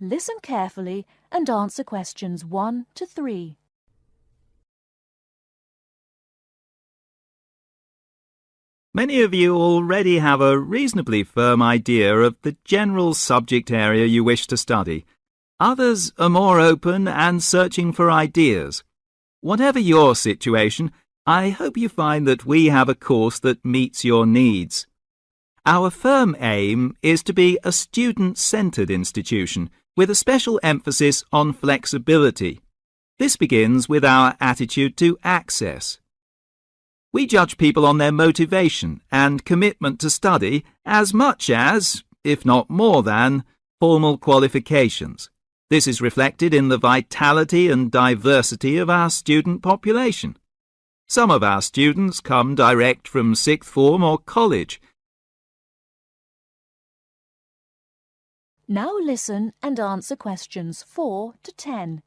listen carefully and answer questions 1 to 3. Many of you already have a reasonably firm idea of the general subject area you wish to study. Others are more open and searching for ideas. Whatever your situation, I hope you find that we have a course that meets your needs. Our firm aim is to be a student-centred institution with a special emphasis on flexibility. This begins with our attitude to access. We judge people on their motivation and commitment to study as much as, if not more than, formal qualifications. This is reflected in the vitality and diversity of our student population. Some of our students come direct from sixth form or college. Now listen and answer questions 4 to 10.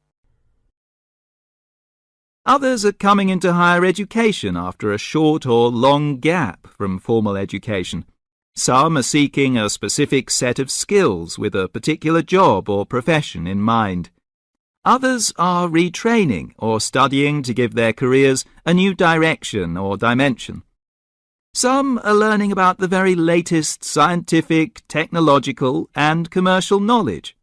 Others are coming into higher education after a short or long gap from formal education. Some are seeking a specific set of skills with a particular job or profession in mind. Others are retraining or studying to give their careers a new direction or dimension. Some are learning about the very latest scientific, technological and commercial knowledge.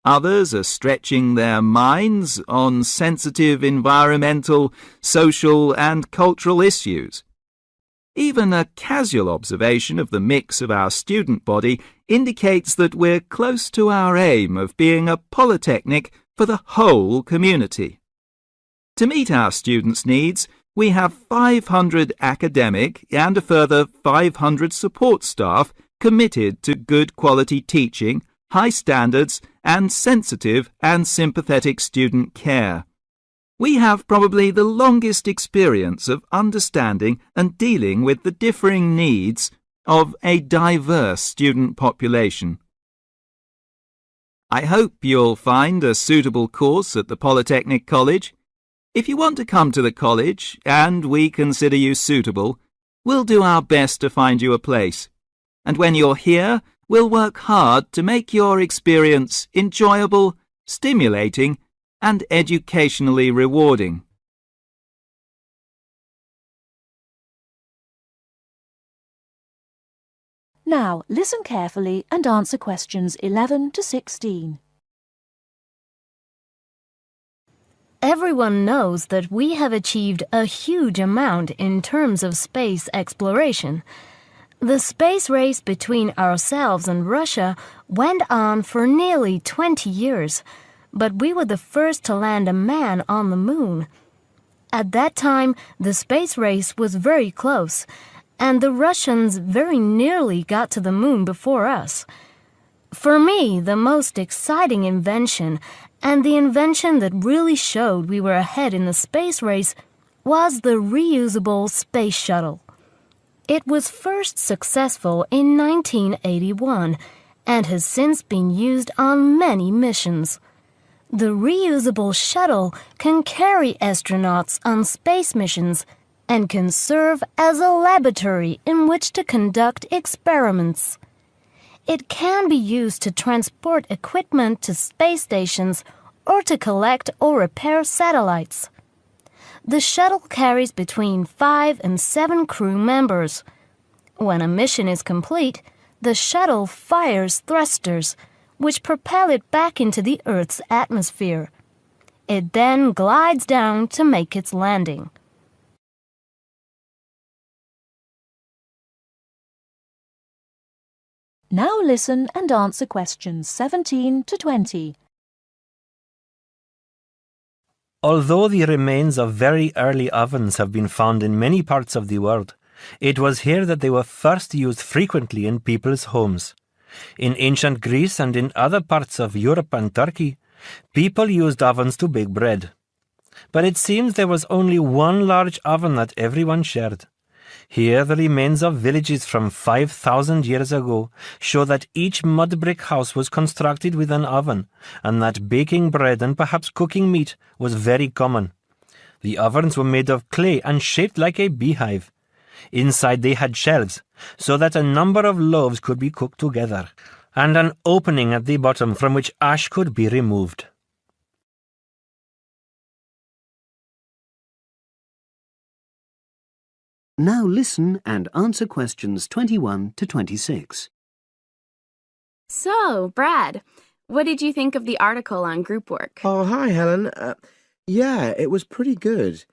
Others are stretching their minds on sensitive environmental, social and cultural issues. Even a casual observation of the mix of our student body indicates that we're close to our aim of being a polytechnic for the whole community. To meet our students' needs, we have 500 academic and a further 500 support staff committed to good quality teaching, high standards and sensitive and sympathetic student care. We have probably the longest experience of understanding and dealing with the differing needs of a diverse student population. I hope you'll find a suitable course at the Polytechnic College. If you want to come to the college and we consider you suitable, we'll do our best to find you a place. And when you're here, we'll work hard to make your experience enjoyable, stimulating, and educationally rewarding. Now listen carefully and answer questions 11 to 16. Everyone knows that we have achieved a huge amount in terms of space exploration. The space race between ourselves and Russia went on for nearly 20 years, but we were the first to land a man on the moon. At that time, the space race was very close, and the Russians very nearly got to the moon before us. For me, the most exciting invention, and the invention that really showed we were ahead in the space race, was the reusable space shuttle. It was first successful in 1981 and has since been used on many missions. The reusable shuttle can carry astronauts on space missions and can serve as a laboratory in which to conduct experiments. It can be used to transport equipment to space stations or to collect or repair satellites. The shuttle carries between 5 and 7 crew members. When a mission is complete, the shuttle fires thrusters, which propel it back into the Earth's atmosphere. It then glides down to make its landing. Now listen and answer questions 17 to 20. Although the remains of very early ovens have been found in many parts of the world, it was here that they were first used frequently in people's homes. In ancient Greece and in other parts of Europe and Turkey, people used ovens to bake bread. But it seems there was only one large oven that everyone shared. Here, the remains of villages from 5,000 years ago show that each mud brick house was constructed with an oven, and that baking bread and perhaps cooking meat was very common. The ovens were made of clay and shaped like a beehive. Inside they had shelves, so that a number of loaves could be cooked together. and an opening at the bottom from which ash could be removed. Now listen and answer questions 21 to 26. So, Brad, what did you think of the article on group work? Oh, hi, Helen. Yeah, it was pretty good,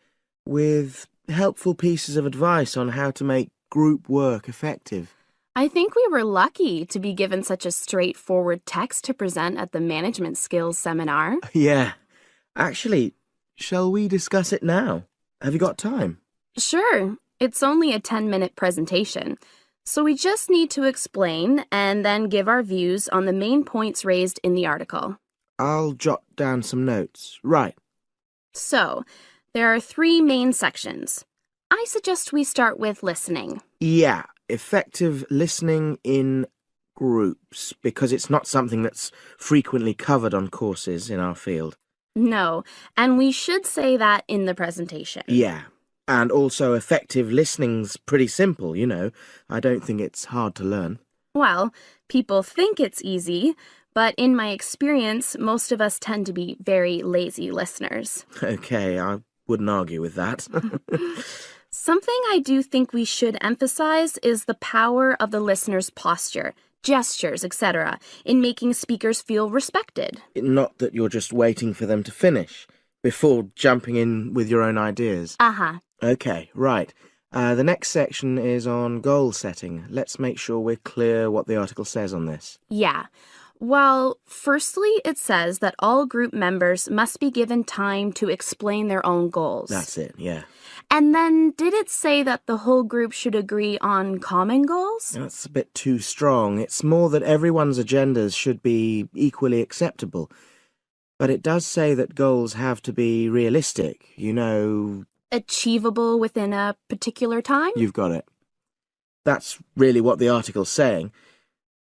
with helpful pieces of advice on how to make group work effective. I think we were lucky to be given such a straightforward text to present at the management skills seminar. Yeah. Actually, shall we discuss it now? Have you got time? Sure, it's only a 10-minute presentation, so we just need to explain and then give our views on the main points raised in the article. I'll jot down some notes. Right. So, there are 3 main sections. I suggest we start with listening. Yeah, effective listening in groups, because it's not something that's frequently covered on courses in our field. No, and we should say that in the presentation. Yeah, and also effective listening's pretty simple, you know. I don't think it's hard to learn. Well, people think it's easy, but in my experience, most of us tend to be very lazy listeners. Okay, I wouldn't argue with that. Something I do think we should emphasize is the power of the listener's posture, gestures, etc., in making speakers feel respected. Not that you're just waiting for them to finish before jumping in with your own ideas. Uh-huh. Okay, right. The next section is on goal setting. Let's make sure we're clear what the article says on this. Yeah. Well, firstly, it says that all group members must be given time to explain their own goals. That's it, yeah. And then, did it say that the whole group should agree on common goals? That's a bit too strong. It's more that everyone's agendas should be equally acceptable. But it does say that goals have to be realistic, you know. Achievable within a particular time? You've got it. That's really what the article's saying.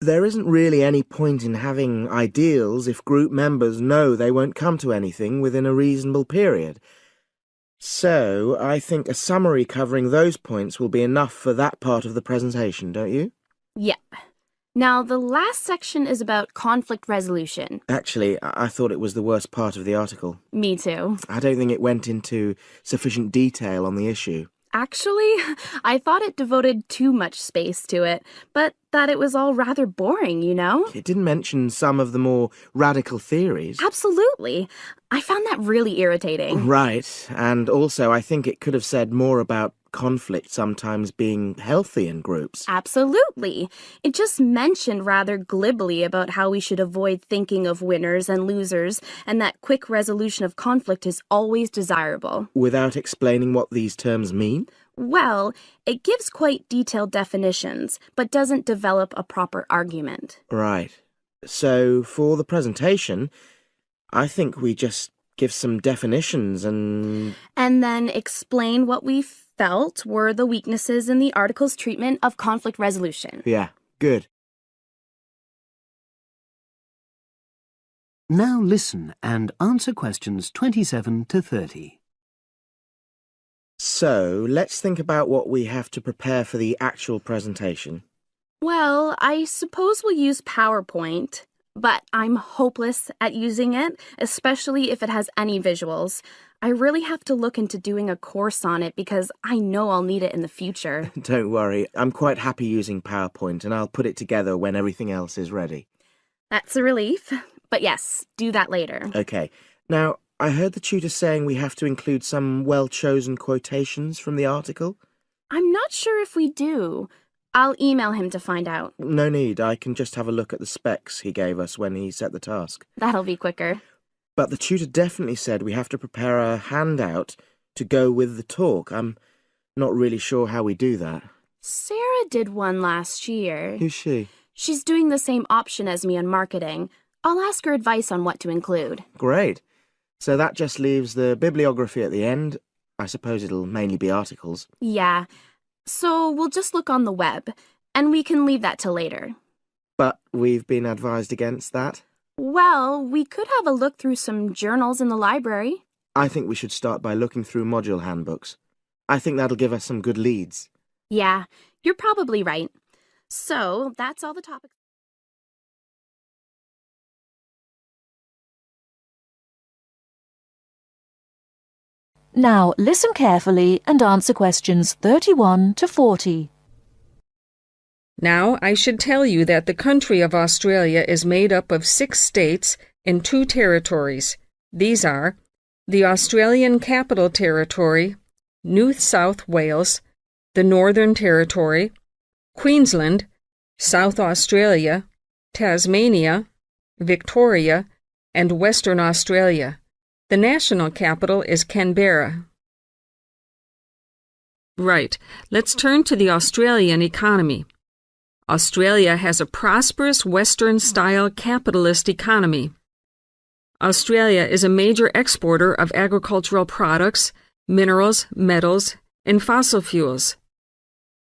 There isn't really any point in having ideals if group members know they won't come to anything within a reasonable period. So, I think a summary covering those points will be enough for that part of the presentation, don't you? Yeah. Now, the last section is about conflict resolution. Actually, I thought it was the worst part of the article. Me too. I don't think it went into sufficient detail on the issue. Actually, I thought it devoted too much space to it, but that it was all rather boring, you know? It didn't mention some of the more radical theories. Absolutely. I found that really irritating. Right, and also I think it could have said more about conflict sometimes being healthy in groups. Absolutely. It just mentioned rather glibly about how we should avoid thinking of winners and losers, and that quick resolution of conflict is always desirable. Without explaining what these terms mean? Well, it gives quite detailed definitions, but doesn't develop a proper argument. Right. So, for the presentation, I think we just give some definitions and then explain what we felt were the weaknesses in the article's treatment of conflict resolution. Yeah, good. Now listen and answer questions 27 to 30. So, let's think about what we have to prepare for the actual presentation. Well, I suppose we'll use PowerPoint, but I'm hopeless at using it, especially if it has any visuals. I really have to look into doing a course on it because I know I'll need it in the future. Don't worry, I'm quite happy using PowerPoint and I'll put it together when everything else is ready. That's a relief. But yes, do that later. Okay. Now, I heard the tutor saying we have to include some well-chosen quotations from the article. I'm not sure if we do. I'll email him to find out. No need, I can just have a look at the specs he gave us when he set the task. That'll be quicker. But the tutor definitely said we have to prepare a handout to go with the talk. I'm not really sure how we do that. Sarah did one last year. Who's she? She's doing the same option as me on marketing. I'll ask her advice on what to include. Great. So that just leaves the bibliography at the end. I suppose it'll mainly be articles. Yeah. So we'll just look on the web, and we can leave that till later. But we've been advised against that. Well, we could have a look through some journals in the library. I think we should start by looking through module handbooks. I think that'll give us some good leads. Yeah, you're probably right. So, that's all the topics. Now listen carefully and answer questions 31 to 40. Now, I should tell you that the country of Australia is made up of 6 states and 2 territories. These are the Australian Capital Territory, New South Wales, the Northern Territory, Queensland, South Australia, Tasmania, Victoria, and Western Australia. The national capital is Canberra. Right, let's turn to the Australian economy. Australia has a prosperous Western-style capitalist economy. Australia is a major exporter of agricultural products, minerals, metals, and fossil fuels.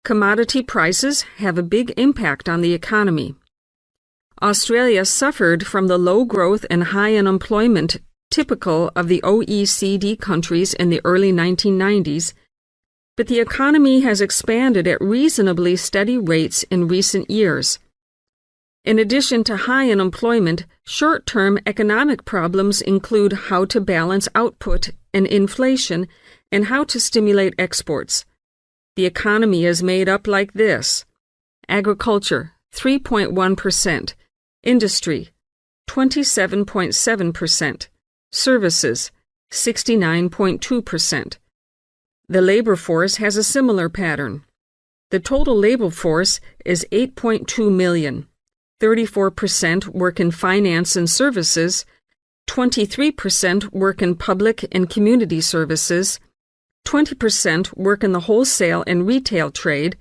Commodity prices have a big impact on the economy. Australia suffered from the low growth and high unemployment typical of the OECD countries in the early 1990s, but the economy has expanded at reasonably steady rates in recent years. In addition to high unemployment, short-term economic problems include how to balance output and inflation and how to stimulate exports. The economy is made up like this: agriculture, 3.1%, industry, 27.7%, services, 69.2%. The labor force has a similar pattern. The total labor force is 8.2 million. 34% work in finance and services, 23% work in public and community services, 20% work in the wholesale and retail trade,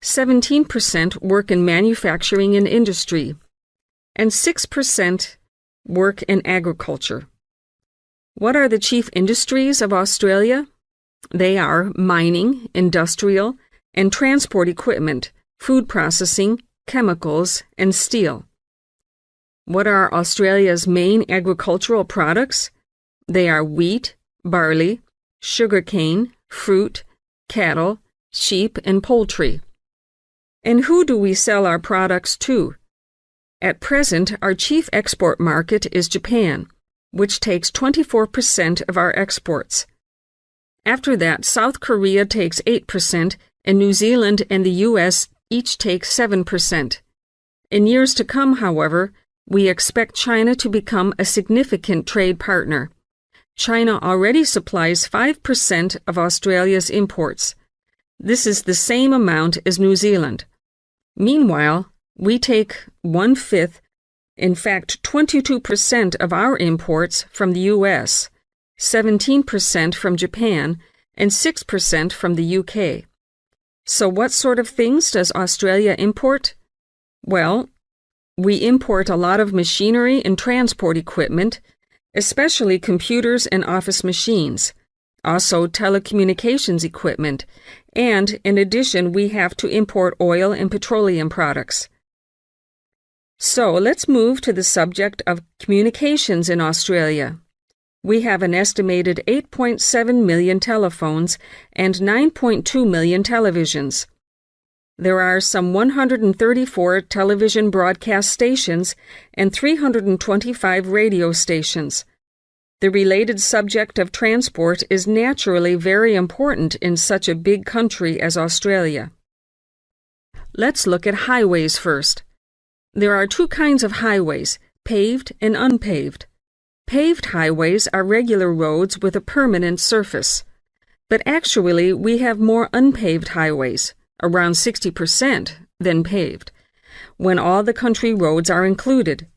17% work in manufacturing and industry, and 6% work in agriculture. What are the chief industries of Australia? They are mining, industrial, and transport equipment, food processing, chemicals, and steel. What are Australia's main agricultural products? They are wheat, barley, sugarcane, fruit, cattle, sheep, and poultry. And who do we sell our products to? At present, our chief export market is Japan, which takes 24% of our exports. After that, South Korea takes 8%, and New Zealand and the U.S. each take 7%. In years to come, however, we expect China to become a significant trade partner. China already supplies 5% of Australia's imports. This is the same amount as New Zealand. Meanwhile, we take 1/5, in fact 22% of our imports from the U.S., 17% from Japan, and 6% from the UK. So what sort of things does Australia import? Well, we import a lot of machinery and transport equipment, especially computers and office machines, also telecommunications equipment, and in addition we have to import oil and petroleum products. So let's move to the subject of communications in Australia. We have an estimated 8.7 million telephones and 9.2 million televisions. There are some 134 television broadcast stations and 325 radio stations. The related subject of transport is naturally very important in such a big country as Australia. Let's look at highways first. There are 2 kinds of highways, paved and unpaved. Paved highways are regular roads with a permanent surface. But actually, we have more unpaved highways, around 60%, than paved, when all the country roads are included.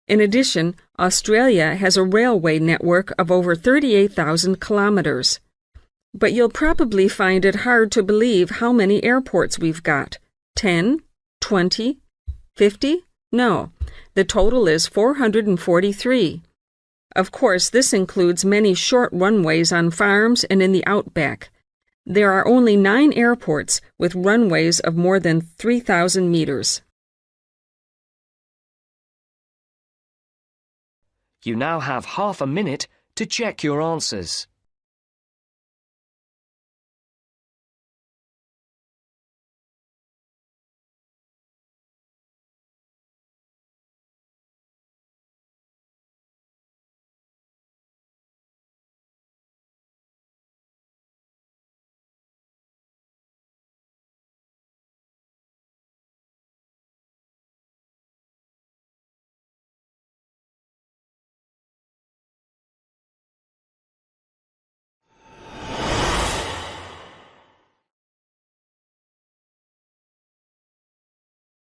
In addition, Australia has a railway network of over 38,000 kilometers. But you'll probably find it hard to believe how many airports we've got. 10? 20? 50? No, the total is 443. Of course, this includes many short runways on farms and in the outback. There are only 9 airports with runways of more than 3,000 meters. You now have half a minute to check your answers.